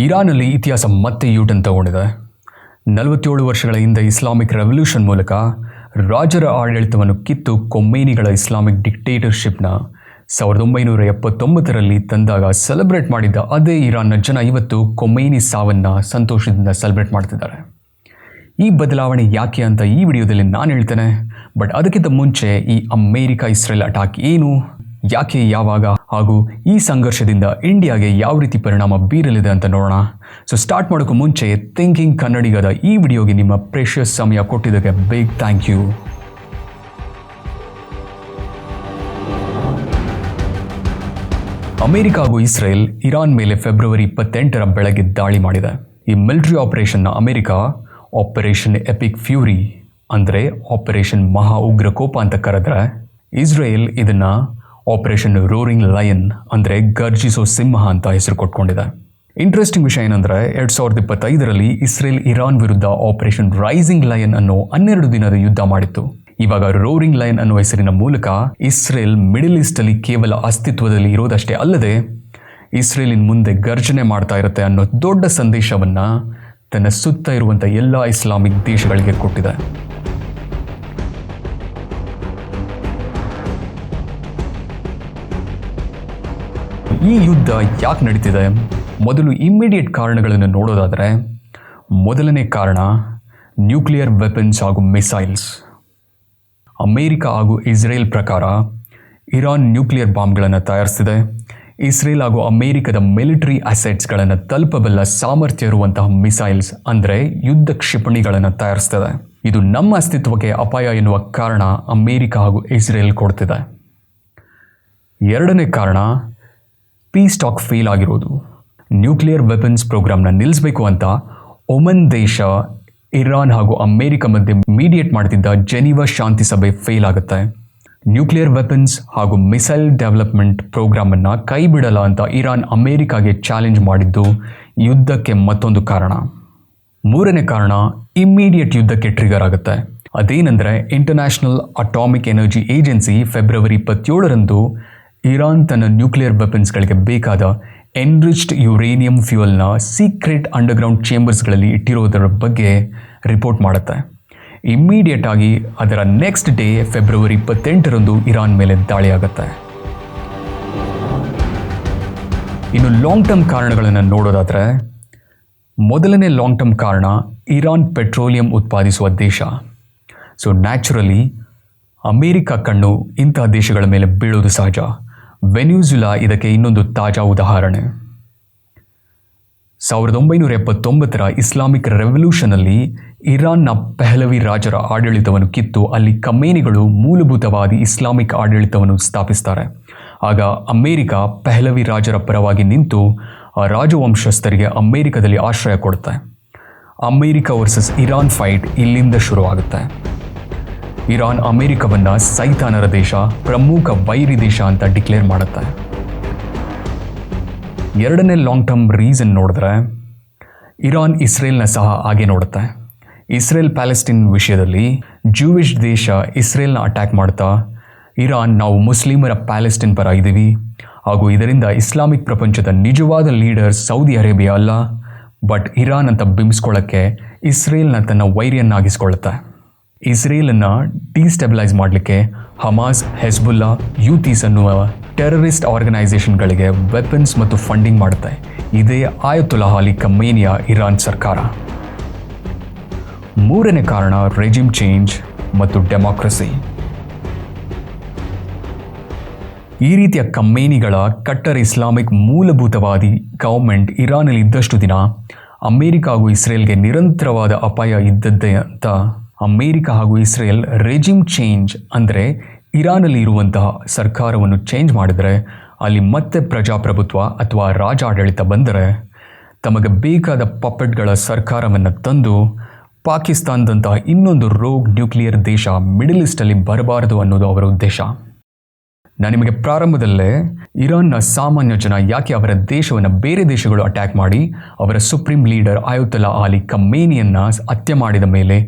ಇರಾನಲ್ಲಿ ಇತಿಹಾಸ ಮತ್ತೆ ಯೂಟರ್ನ್ ತಗೊಂಡಿದೆ. 47 ವರ್ಷಗಳ ಹಿಂದೆ ಇಸ್ಲಾಮಿಕ್ ರೆವಲ್ಯೂಷನ್ ಮೂಲಕ ರಾಜರ ಆಡಳಿತವನ್ನು ಕಿತ್ತು ಕೊಮೈನಿಗಳ ಇಸ್ಲಾಮಿಕ್ ಡಿಕ್ಟೇಟರ್ಶಿಪ್ನ 1979ರಲ್ಲಿ ತಂದಾಗ ಸೆಲೆಬ್ರೇಟ್ ಮಾಡಿದ್ದ ಅದೇ ಇರಾನ್ನ ಜನ ಇವತ್ತು ಕೊಮೈನಿ ಸಾವನ್ನು ಸಂತೋಷದಿಂದ ಸೆಲೆಬ್ರೇಟ್ ಮಾಡ್ತಿದ್ದಾರೆ. ಈ ಬದಲಾವಣೆ ಯಾಕೆ ಅಂತ ಈ ವಿಡಿಯೋದಲ್ಲಿ ನಾನು ಹೇಳ್ತೇನೆ. ಬಟ್ ಅದಕ್ಕಿಂತ ಮುಂಚೆ ಈ ಅಮೇರಿಕಾ-ಇಸ್ರೇಲ್ ಅಟ್ಯಾಕ್ ಏನು, ಯಾಕೆ, ಯಾವಾಗ ಹಾಗೂ ಈ ಸಂಘರ್ಷದಿಂದ ಇಂಡಿಯಾಗೆ ಯಾವ ರೀತಿ ಪರಿಣಾಮ ಬೀರಲಿದೆ ಅಂತ ನೋಡೋಣ. ಸೊ ಸ್ಟಾರ್ಟ್ ಮಾಡೋಕ್ಕೂ ಮುಂಚೆ ಥಿಂಕಿಂಗ್ ಕನ್ನಡಿಗದ ಈ ವಿಡಿಯೋಗೆ ನಿಮ್ಮ ಪ್ರೆಷಿಯಸ್ ಸಮಯ ಕೊಟ್ಟಿದ್ದಕ್ಕೆ ಬಿಗ್ ಥ್ಯಾಂಕ್ ಯು. ಅಮೆರಿಕ ಹಾಗೂ ಇಸ್ರೇಲ್ ಇರಾನ್ ಮೇಲೆ ಫೆಬ್ರವರಿ 28ರ ಬೆಳಗ್ಗೆ ದಾಳಿ ಮಾಡಿದೆ. ಈ ಮಿಲಿಟರಿ ಆಪರೇಷನ್ನ ಅಮೆರಿಕ ಆಪರೇಷನ್ ಎಪಿಕ್ ಫ್ಯೂರಿ ಅಂದರೆ ಆಪರೇಷನ್ ಮಹಾ ಉಗ್ರ ಕೋಪ ಅಂತ ಕರೆದ್ರೆ, ಇಸ್ರೇಲ್ ಇದನ್ನು ಆಪರೇಷನ್ ರೋರಿಂಗ್ ಲಯನ್ ಅಂದರೆ ಗರ್ಜಿಸೋ ಸಿಂಹ ಅಂತ ಹೆಸರು ಕೊಟ್ಕೊಂಡಿದೆ. ಇಂಟ್ರೆಸ್ಟಿಂಗ್ ವಿಷಯ ಏನಂದರೆ 2025ರಲ್ಲಿ ಇಸ್ರೇಲ್ ಇರಾನ್ ವಿರುದ್ಧ ಆಪರೇಷನ್ ರೈಸಿಂಗ್ ಲಯನ್ ಅನ್ನೋ 12 ದಿನದ ಯುದ್ಧ ಮಾಡಿತ್ತು. ಇವಾಗ ರೋರಿಂಗ್ ಲಯನ್ ಅನ್ನೋ ಹೆಸರಿನ ಮೂಲಕ ಇಸ್ರೇಲ್ ಮಿಡಲ್ ಈಸ್ಟಲ್ಲಿ ಕೇವಲ ಅಸ್ತಿತ್ವದಲ್ಲಿ ಇರೋದಷ್ಟೇ ಅಲ್ಲದೆ ಇಸ್ರೇಲಿನ ಮುಂದೆ ಗರ್ಜನೆ ಮಾಡ್ತಾ ಇರುತ್ತೆ ಅನ್ನೋ ದೊಡ್ಡ ಸಂದೇಶವನ್ನು ತನ್ನ ಸುತ್ತ ಇರುವಂಥ ಎಲ್ಲ ಇಸ್ಲಾಮಿಕ್ ದೇಶಗಳಿಗೆ ಕೊಟ್ಟಿದೆ. ಈ ಯುದ್ಧ ಯಾಕೆ ನಡೀತಿದೆ? ಮೊದಲು ಇಮ್ಮಿಡಿಯೇಟ್ ಕಾರಣಗಳನ್ನು ನೋಡೋದಾದರೆ, ಮೊದಲನೇ ಕಾರಣ ನ್ಯೂಕ್ಲಿಯರ್ ವೆಪನ್ಸ್ ಹಾಗೂ ಮಿಸೈಲ್ಸ್. ಅಮೇರಿಕ ಹಾಗೂ ಇಸ್ರೇಲ್ ಪ್ರಕಾರ ಇರಾನ್ ನ್ಯೂಕ್ಲಿಯರ್ ಬಾಂಬ್ಗಳನ್ನು ತಯಾರಿಸ್ತಿದೆ. ಇಸ್ರೇಲ್ ಹಾಗೂ ಅಮೇರಿಕದ ಮಿಲಿಟರಿ ಅಸೆಟ್ಸ್ಗಳನ್ನು ತಲುಪಬಲ್ಲ ಸಾಮರ್ಥ್ಯ ಇರುವಂತಹ ಮಿಸೈಲ್ಸ್ ಅಂದರೆ ಯುದ್ಧ ಕ್ಷಿಪಣಿಗಳನ್ನು ತಯಾರಿಸ್ತದೆ. ಇದು ನಮ್ಮ ಅಸ್ತಿತ್ವಕ್ಕೆ ಅಪಾಯ ಎನ್ನುವ ಕಾರಣ ಅಮೇರಿಕ ಹಾಗೂ ಇಸ್ರೇಲ್ ಕೊಡ್ತಿದೆ. ಎರಡನೇ ಕಾರಣ ಪೀಸ್ ಟಾಕ್ ಫೇಲ್ ಆಗಿರೋದು. ನ್ಯೂಕ್ಲಿಯರ್ ವೆಪನ್ಸ್ ಪ್ರೋಗ್ರಾಮ್ನ ನಿಲ್ಲಿಸಬೇಕು ಅಂತ ಒಮನ್ ದೇಶ ಇರಾನ್ ಹಾಗೂ ಅಮೇರಿಕ ಮಧ್ಯೆ ಮೀಡಿಯೇಟ್ ಮಾಡ್ತಿದ್ದ ಜೆನೀವಾ ಶಾಂತಿ ಸಭೆ ಫೇಲ್ ಆಗುತ್ತೆ. ನ್ಯೂಕ್ಲಿಯರ್ ವೆಪನ್ಸ್ ಹಾಗೂ ಮಿಸೈಲ್ ಡೆವಲಪ್ಮೆಂಟ್ ಪ್ರೋಗ್ರಾಮನ್ನು ಕೈ ಬಿಡಲ್ಲ ಅಂತ ಇರಾನ್ ಅಮೇರಿಕಾಗೆ ಚಾಲೆಂಜ್ ಮಾಡಿದ್ದು ಯುದ್ಧಕ್ಕೆ ಮತ್ತೊಂದು ಕಾರಣ. ಮೂರನೇ ಕಾರಣ ಇಮ್ಮಿಡಿಯೇಟ್ ಯುದ್ಧಕ್ಕೆ ಟ್ರಿಗರ್ ಆಗುತ್ತೆ. ಅದೇನೆಂದರೆ, international atomic energy agency February 27ರಂದು ಇರಾನ್ ತನ್ನ ನ್ಯೂಕ್ಲಿಯರ್ ವೆಪನ್ಸ್ಗಳಿಗೆ ಬೇಕಾದ ಎನ್ರಿಚ್ಡ್ ಯುರೇನಿಯಂ ಫ್ಯೂಯಲ್ನ ಸೀಕ್ರೆಟ್ ಅಂಡರ್ಗ್ರೌಂಡ್ ಚೇಂಬರ್ಸ್ಗಳಲ್ಲಿ ಇಟ್ಟಿರೋದರ ಬಗ್ಗೆ ರಿಪೋರ್ಟ್ ಮಾಡುತ್ತೆ. ಇಮ್ಮಿಡಿಯೇಟ್ ಆಗಿ ಅದರ ನೆಕ್ಸ್ಟ್ ಡೇ ಫೆಬ್ರವರಿ 28ರಂದು ಇರಾನ್ ಮೇಲೆ ದಾಳಿ ಆಗುತ್ತೆ. ಇನ್ನು ಲಾಂಗ್ ಟರ್ಮ್ ಕಾರಣಗಳನ್ನು ನೋಡೋದಾದರೆ, ಮೊದಲನೇ ಲಾಂಗ್ ಟರ್ಮ್ ಕಾರಣ ಇರಾನ್ ಪೆಟ್ರೋಲಿಯಂ ಉತ್ಪಾದಿಸುವ ದೇಶ. ಸೊ ನ್ಯಾಚುರಲಿ ಅಮೇರಿಕ ಕಣ್ಣು ಇಂತಹ ದೇಶಗಳ ಮೇಲೆ ಬೀಳೋದು ಸಹಜ. ವೆನ್ಯೂಜುಲಾ ಇದಕ್ಕೆ ಇನ್ನೊಂದು ತಾಜಾ ಉದಾಹರಣೆ. 1979ರ ಇಸ್ಲಾಮಿಕ್ ರೆವಲ್ಯೂಷನಲ್ಲಿ ಇರಾನ್ನ ಪೆಹ್ಲವಿ ರಾಜರ ಆಡಳಿತವನ್ನು ಕಿತ್ತು ಅಲ್ಲಿ ಖಮೇನಿಗಳು ಮೂಲಭೂತವಾದಿ ಇಸ್ಲಾಮಿಕ್ ಆಡಳಿತವನ್ನು ಸ್ಥಾಪಿಸ್ತಾರೆ. ಆಗ ಅಮೇರಿಕ ಪೆಹ್ಲವಿ ರಾಜರ ಪರವಾಗಿ ನಿಂತು ಆ ರಾಜವಂಶಸ್ಥರಿಗೆ ಅಮೇರಿಕದಲ್ಲಿ ಆಶ್ರಯ ಕೊಡುತ್ತೆ. ಅಮೇರಿಕ ವರ್ಸಸ್ ಇರಾನ್ ಫೈಟ್ ಇಲ್ಲಿಂದ ಶುರುವಾಗುತ್ತೆ. ಇರಾನ್ ಅಮೇರಿಕವನ್ನು ಸೈತಾನರ ದೇಶ, ಪ್ರಮುಖ ವೈರಿ ದೇಶ ಅಂತ ಡಿಕ್ಲೇರ್ ಮಾಡುತ್ತೆ. ಎರಡನೇ ಲಾಂಗ್ ಟರ್ಮ್ ರೀಸನ್ ನೋಡಿದ್ರೆ, ಇರಾನ್ ಇಸ್ರೇಲ್ನ ಸಹ ಹಾಗೆ ನೋಡುತ್ತೆ. ಇಸ್ರೇಲ್ ಪ್ಯಾಲೆಸ್ಟೈನ್ ವಿಷಯದಲ್ಲಿ ಜೂವಿಷ್ ದೇಶ ಇಸ್ರೇಲ್ನ ಅಟ್ಯಾಕ್ ಮಾಡ್ತಾ ಇರಾನ್ ನಾವು ಮುಸ್ಲಿಮರ ಪ್ಯಾಲೆಸ್ಟೈನ್ ಪರ ಇದ್ದೀವಿ ಹಾಗೂ ಇದರಿಂದ ಇಸ್ಲಾಮಿಕ್ ಪ್ರಪಂಚದ ನಿಜವಾದ ಲೀಡರ್ ಸೌದಿ ಅರೇಬಿಯಾ ಅಲ್ಲ ಬಟ್ ಇರಾನ್ ಅಂತ ಬಿಂಬಿಸ್ಕೊಳ್ಳೋಕ್ಕೆ ಇಸ್ರೇಲ್ನ ತನ್ನ ವೈರಿಯನ್ನಾಗಿಸ್ಕೊಳ್ಳುತ್ತೆ. ಇಸ್ರೇಲನ್ನು ಡಿಸ್ಟೆಬಿಲೈಸ್ ಮಾಡಲಿಕ್ಕೆ ಹಮಾಸ್, ಹೆಜ್ಬುಲ್ಲಾ, ಯೂತೀಸ್ ಅನ್ನುವ ಟೆರರಿಸ್ಟ್ ಆರ್ಗನೈಸೇಷನ್ಗಳಿಗೆ ವೆಪನ್ಸ್ ಮತ್ತು ಫಂಡಿಂಗ್ ಮಾಡುತ್ತೆ. ಇದೇ ಆಯತುಲ್ಲಾ ಅಲಿ ಖಮೇನಿಯ ಇರಾನ್ ಸರ್ಕಾರ. ಮೂರನೇ ಕಾರಣ ರೆಜಿಮ್ ಚೇಂಜ್ ಮತ್ತು ಡೆಮಾಕ್ರಸಿ. ಈ ರೀತಿಯ ಖಮೇನಿಗಳ ಕಟ್ಟರ್ ಇಸ್ಲಾಮಿಕ್ ಮೂಲಭೂತವಾದಿ ಗೌರ್ಮೆಂಟ್ ಇರಾನಲ್ಲಿ ಇದ್ದಷ್ಟು ದಿನ ಅಮೇರಿಕ ಹಾಗೂ ಇಸ್ರೇಲ್ಗೆ ನಿರಂತರವಾದ ಅಪಾಯ ಇದ್ದದ್ದೇ ಅಂತ ಅಮೇರಿಕ ಹಾಗೂ ಇಸ್ರೇಲ್ ರೆಜಿಮ್ ಚೇಂಜ್ ಅಂದರೆ ಇರಾನಲ್ಲಿ ಇರುವಂತಹ ಸರ್ಕಾರವನ್ನು ಚೇಂಜ್ ಮಾಡಿದರೆ ಅಲ್ಲಿ ಮತ್ತೆ ಪ್ರಜಾಪ್ರಭುತ್ವ ಅಥವಾ ರಾಜಾಡಳಿತ ಬಂದರೆ ತಮಗೆ ಬೇಕಾದ ಪಪೆಟ್ಗಳ ಸರ್ಕಾರವನ್ನು ತಂದು ಪಾಕಿಸ್ತಾನದಂತಹ ಇನ್ನೊಂದು ರೋಗ್ ನ್ಯೂಕ್ಲಿಯರ್ ದೇಶ ಮಿಡಲ್ ಈಸ್ಟಲ್ಲಿ ಬರಬಾರದು ಅನ್ನೋದು ಅವರ ಉದ್ದೇಶ. ನಾನು ನಿಮಗೆ ಪ್ರಾರಂಭದಲ್ಲೇ ಇರಾನ್ನ ಸಾಮಾನ್ಯ ಜನ ಯಾಕೆ ಅವರ ದೇಶವನ್ನು ಬೇರೆ ದೇಶಗಳು ಅಟ್ಯಾಕ್ ಮಾಡಿ ಅವರ ಸುಪ್ರೀಂ ಲೀಡರ್ ಆಯತುಲ್ಲಾ ಅಲಿ ಖಮೇನಿಯನ್ನು ಹತ್ಯೆ ಮಾಡಿದ ಮೇಲೆ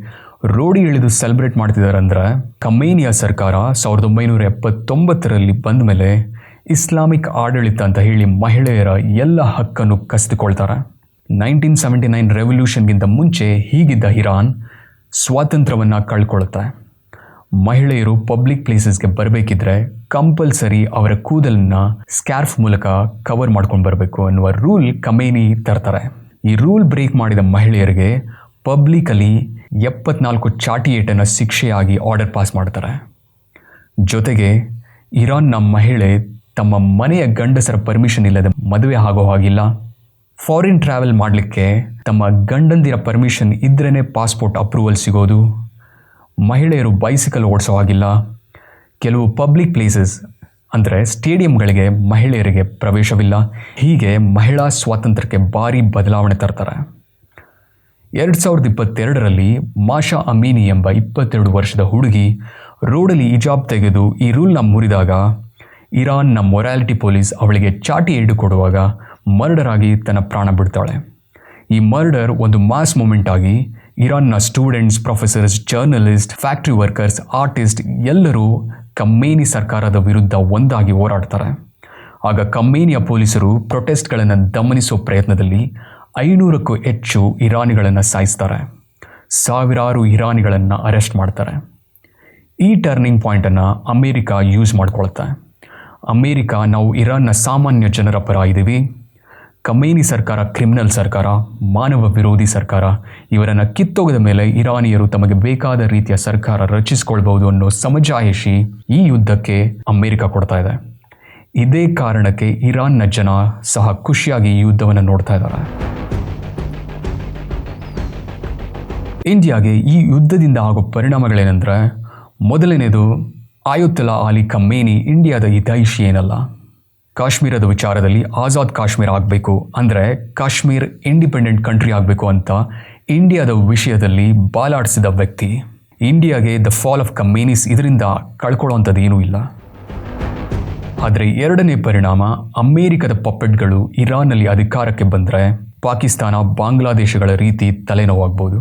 ರೋಡಿ ಇಳಿದು ಸೆಲೆಬ್ರೇಟ್ ಮಾಡ್ತಿದ್ದಾರೆ ಅಂದರೆ, ಖಮೇನಿಯ ಸರ್ಕಾರ 1979ರಲ್ಲಿ ಬಂದ ಮೇಲೆ ಇಸ್ಲಾಮಿಕ್ ಆಡಳಿತ ಅಂತ ಹೇಳಿ ಮಹಿಳೆಯರ ಎಲ್ಲ ಹಕ್ಕನ್ನು ಕಸಿದುಕೊಳ್ತಾರೆ. 1979 ರೆವಲ್ಯೂಷನ್ಗಿಂತ ಮುಂಚೆ ಹೀಗಿದ್ದ ಇರಾನ್ ಸ್ವಾತಂತ್ರ್ಯವನ್ನು ಕಳ್ಕೊಳ್ಳುತ್ತೆ. ಮಹಿಳೆಯರು ಪಬ್ಲಿಕ್ ಪ್ಲೇಸಸ್ಗೆ ಬರಬೇಕಿದ್ರೆ ಕಂಪಲ್ಸರಿ ಅವರ ಕೂದಲನ್ನು ಸ್ಕ್ಯಾರ್ಫ್ ಮೂಲಕ ಕವರ್ ಮಾಡ್ಕೊಂಡು ಬರಬೇಕು ಅನ್ನುವ ರೂಲ್ ಖಮೇನಿ ತರ್ತಾರೆ. ಈ ರೂಲ್ ಬ್ರೇಕ್ ಮಾಡಿದ ಮಹಿಳೆಯರಿಗೆ ಪಬ್ಲಿಕಲ್ಲಿ 74 ಚಾಟಿ ಏಟನ್ನು ಶಿಕ್ಷೆಯಾಗಿ ಆರ್ಡರ್ ಪಾಸ್ ಮಾಡ್ತಾರೆ. ಜೊತೆಗೆ ಇರಾನ್ನ ಮಹಿಳೆ ತಮ್ಮ ಮನೆಯ ಗಂಡಸರ ಪರ್ಮಿಷನ್ ಇಲ್ಲದೆ ಮದುವೆ ಆಗೋ ಹಾಗಿಲ್ಲ. ಫಾರಿನ್ ಟ್ರಾವೆಲ್ ಮಾಡಲಿಕ್ಕೆ ತಮ್ಮ ಗಂಡಂದಿರ ಪರ್ಮಿಷನ್ ಇದ್ರೇ ಪಾಸ್ಪೋರ್ಟ್ ಅಪ್ರೂವಲ್ ಸಿಗೋದು. ಮಹಿಳೆಯರು ಬೈಸಿಕಲ್ ಓಡಿಸೋ ಹಾಗಿಲ್ಲ. ಕೆಲವು ಪಬ್ಲಿಕ್ ಪ್ಲೇಸಸ್ ಅಂದರೆ ಸ್ಟೇಡಿಯಂಗಳಿಗೆ ಮಹಿಳೆಯರಿಗೆ ಪ್ರವೇಶವಿಲ್ಲ. ಹೀಗೆ ಮಹಿಳಾ ಸ್ವಾತಂತ್ರ್ಯಕ್ಕೆ ಭಾರಿ ಬದಲಾವಣೆ ತರ್ತಾರೆ. 2022ರಲ್ಲಿ ಮಾಷಾ ಅಮೀನಿ ಎಂಬ 22 ವರ್ಷದ ಹುಡುಗಿ ರೋಡಲ್ಲಿ ಹಿಜಾಬ್ ತೆಗೆದು ಈ ರೂಲ್ನ ಮುರಿದಾಗ ಇರಾನ್ನ ಮೊರಾಲಿಟಿ ಪೊಲೀಸ್ ಅವಳಿಗೆ ಚಾಟಿ ಏಡು ಕೊಡುವಾಗ ಮರ್ಡರ್ ಆಗಿ ತನ್ನ ಪ್ರಾಣ ಬಿಡ್ತಾಳೆ. ಈ ಮರ್ಡರ್ ಒಂದು ಮಾಸ್ ಮೂಮೆಂಟ್ ಆಗಿ ಇರಾನ್ನ students, professors, journalist, factory workers, artist ಎಲ್ಲರೂ ಖಮೇನಿ ಸರ್ಕಾರದ ವಿರುದ್ಧ ಒಂದಾಗಿ ಹೋರಾಡ್ತಾರೆ. ಆಗ ಖಮೇನಿಯ ಪೊಲೀಸರು ಪ್ರೊಟೆಸ್ಟ್ಗಳನ್ನು ದಮನಿಸೋ ಪ್ರಯತ್ನದಲ್ಲಿ 500ಕ್ಕೂ ಹೆಚ್ಚು ಇರಾನಿಗಳನ್ನು ಸಾಯಿಸ್ತಾರೆ. ಸಾವಿರಾರು ಇರಾನಿಗಳನ್ನು ಅರೆಸ್ಟ್ ಮಾಡ್ತಾರೆ. ಈ ಟರ್ನಿಂಗ್ ಪಾಯಿಂಟನ್ನು ಅಮೇರಿಕಾ ಯೂಸ್ ಮಾಡ್ಕೊಳುತ್ತೆ. ಅಮೇರಿಕಾ ನಾವು ಇರಾನ್ನ ಸಾಮಾನ್ಯ ಜನರ ಪರ ಇದ್ದೀವಿ, ಖಮೇನಿ ಸರ್ಕಾರ ಕ್ರಿಮಿನಲ್ ಸರ್ಕಾರ, ಮಾನವ ವಿರೋಧಿ ಸರ್ಕಾರ, ಇವರನ್ನು ಕಿತ್ತೊಗೆದ ಮೇಲೆ ಇರಾನಿಯರು ತಮಗೆ ಬೇಕಾದ ರೀತಿಯ ಸರ್ಕಾರ ರಚಿಸಿಕೊಳ್ಬಹುದು ಅನ್ನೋ ಸಮಜಾಯಿಷಿ ಈ ಯುದ್ಧಕ್ಕೆ ಅಮೇರಿಕಾ ಕೊಡ್ತಾ ಇದೆ. ಇದೇ ಕಾರಣಕ್ಕೆ ಇರಾನ್ನ ಜನ ಸಹ ಖುಷಿಯಾಗಿ ಈ ಯುದ್ಧವನ್ನು ನೋಡ್ತಾ ಇದ್ದಾರೆ. ಇಂಡಿಯಾಗೆ ಈ ಯುದ್ಧದಿಂದ ಆಗೋ ಪರಿಣಾಮಗಳೇನೆಂದರೆ, ಮೊದಲನೇದು ಆಯತುಲ್ಲಾ ಅಲಿ ಖಮೇನಿ ಇಂಡಿಯಾದ ಹಿತೈಷಿ ಏನಲ್ಲ. ಕಾಶ್ಮೀರದ ವಿಚಾರದಲ್ಲಿ ಆಜಾದ್ ಕಾಶ್ಮೀರ ಆಗಬೇಕು ಅಂದರೆ ಕಾಶ್ಮೀರ್ ಇಂಡಿಪೆಂಡೆಂಟ್ ಕಂಟ್ರಿ ಆಗಬೇಕು ಅಂತ ಇಂಡಿಯಾದ ವಿಷಯದಲ್ಲಿ ಬಾಲಾಡಿಸಿದ ವ್ಯಕ್ತಿ. ಇಂಡಿಯಾಗೆ ದ ಫಾಲ್ ಆಫ್ ಖಮೇನಿಸ್ ಇದರಿಂದ ಕಳ್ಕೊಳ್ಳೋವಂಥದ್ದು ಏನೂ ಇಲ್ಲ. ಆದರೆ ಎರಡನೇ ಪರಿಣಾಮ, ಅಮೇರಿಕದ ಪಪ್ಪೆಟ್ಗಳು ಇರಾನ್ನಲ್ಲಿ ಅಧಿಕಾರಕ್ಕೆ ಬಂದರೆ ಪಾಕಿಸ್ತಾನ, ಬಾಂಗ್ಲಾದೇಶಗಳ ರೀತಿ ತಲೆನೋವಾಗ್ಬೋದು.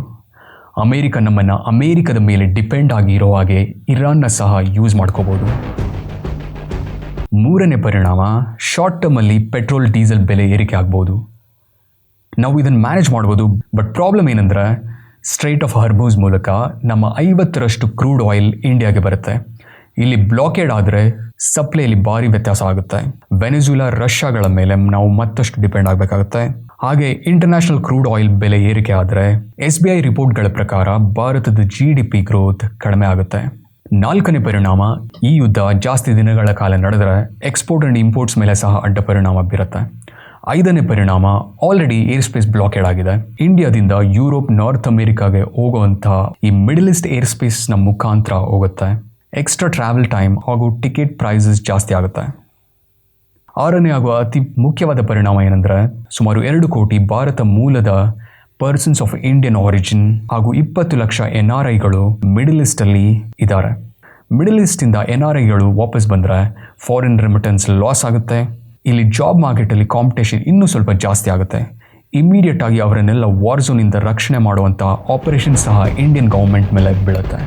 ಅಮೇರಿಕ ನಮ್ಮನ್ನು ಅಮೇರಿಕದ ಮೇಲೆ ಡಿಪೆಂಡ್ ಆಗಿ ಇರೋ ಹಾಗೆ ಇರಾನ್ನ ಸಹ ಯೂಸ್ ಮಾಡ್ಕೋಬೋದು. ಮೂರನೇ ಪರಿಣಾಮ, ಶಾರ್ಟ್ ಟರ್ಮಲ್ಲಿ ಪೆಟ್ರೋಲ್ ಡೀಸೆಲ್ ಬೆಲೆ ಏರಿಕೆ ಆಗ್ಬೋದು. ನಾವು ಇದನ್ನು ಮ್ಯಾನೇಜ್ ಮಾಡ್ಬೋದು. ಬಟ್ ಪ್ರಾಬ್ಲಮ್ ಏನಂದರೆ, ಸ್ಟ್ರೈಟ್ ಆಫ್ ಹಾರ್ಮುಜ್ ಮೂಲಕ ನಮ್ಮ 50ರಷ್ಟು ಕ್ರೂಡ್ ಆಯಿಲ್ ಇಂಡಿಯಾಗೆ ಬರುತ್ತೆ. ಇಲ್ಲಿ ಬ್ಲಾಕೇಡ್ ಆದರೆ ಸಪ್ಲೈಲಿ ಭಾರಿ ವ್ಯತ್ಯಾಸ ಆಗುತ್ತೆ. ವೆನೆಜುಲಾ, ರಷ್ಯಾಗಳ ಮೇಲೆ ನಾವು ಮತ್ತಷ್ಟು ಡಿಪೆಂಡ್ ಆಗಬೇಕಾಗುತ್ತೆ. ಹಾಗೆ ಇಂಟರ್ನ್ಯಾಷನಲ್ ಕ್ರೂಡ್ ಆಯಿಲ್ ಬೆಲೆ ಏರಿಕೆ ಆದರೆ SBI ರಿಪೋರ್ಟ್ಗಳ ಪ್ರಕಾರ ಭಾರತದ GDP ಗ್ರೋತ್ ಕಡಿಮೆ ಆಗುತ್ತೆ. ನಾಲ್ಕನೇ ಪರಿಣಾಮ, ಈ ಯುದ್ಧ ಜಾಸ್ತಿ ದಿನಗಳ ಕಾಲ ನಡೆದರೆ ಎಕ್ಸ್ಪೋರ್ಟ್ ಆ್ಯಂಡ್ ಇಂಪೋರ್ಟ್ಸ್ ಮೇಲೆ ಸಹ ಅಡ್ಡ ಪರಿಣಾಮ ಬೀರುತ್ತೆ. ಐದನೇ ಪರಿಣಾಮ, ಆಲ್ರೆಡಿ ಏರ್ ಸ್ಪೇಸ್ ಬ್ಲಾಕೇಡ್ ಆಗಿದೆ. ಇಂಡಿಯಾದಿಂದ ಯುರೋಪ್, ನಾರ್ತ್ ಅಮೇರಿಕಾಗೆ ಹೋಗುವಂಥ ಈ ಮಿಡಲ್ ಈಸ್ಟ್ ಏರ್ ಸ್ಪೇಸ್ನ ಮುಖಾಂತರ ಹೋಗುತ್ತೆ. ಎಕ್ಸ್ಟ್ರಾ ಟ್ರಾವೆಲ್ ಟೈಮ್ ಹಾಗೂ ಟಿಕೆಟ್ ಪ್ರೈಸಸ್ ಜಾಸ್ತಿ ಆಗುತ್ತೆ. ಆರನೇ ಹಾಗೂ ಅತಿ ಮುಖ್ಯವಾದ ಪರಿಣಾಮ ಏನಂದರೆ, ಸುಮಾರು 2 ಕೋಟಿ ಭಾರತ ಮೂಲದ ಪರ್ಸನ್ಸ್ ಆಫ್ ಇಂಡಿಯನ್ ಆರಿಜಿನ್ ಹಾಗೂ 20 ಲಕ್ಷ NRIಗಳು ಮಿಡಲ್ ಈಸ್ಟಲ್ಲಿ ಇದ್ದಾರೆ. ಮಿಡಲ್ ಈಸ್ಟಿಂದ NRIಗಳು ವಾಪಸ್ ಬಂದರೆ ಫಾರಿನ್ ರೆಮಿಟೆನ್ಸ್ ಲಾಸ್ ಆಗುತ್ತೆ. ಇಲ್ಲಿ ಜಾಬ್ ಮಾರ್ಕೆಟಲ್ಲಿ ಕಾಂಪಿಟೇಷನ್ ಇನ್ನೂ ಸ್ವಲ್ಪ ಜಾಸ್ತಿ ಆಗುತ್ತೆ. ಇಮಿಡಿಯೇಟ್ ಆಗಿ ಅವರನ್ನೆಲ್ಲ ವಾರ್ ಝೋನಿಂದ ರಕ್ಷಣೆ ಮಾಡುವಂಥ ಆಪರೇಷನ್ ಸಹ ಇಂಡಿಯನ್ ಗೌರ್ಮೆಂಟ್ ಮೇಲೆ ಬೀಳುತ್ತೆ.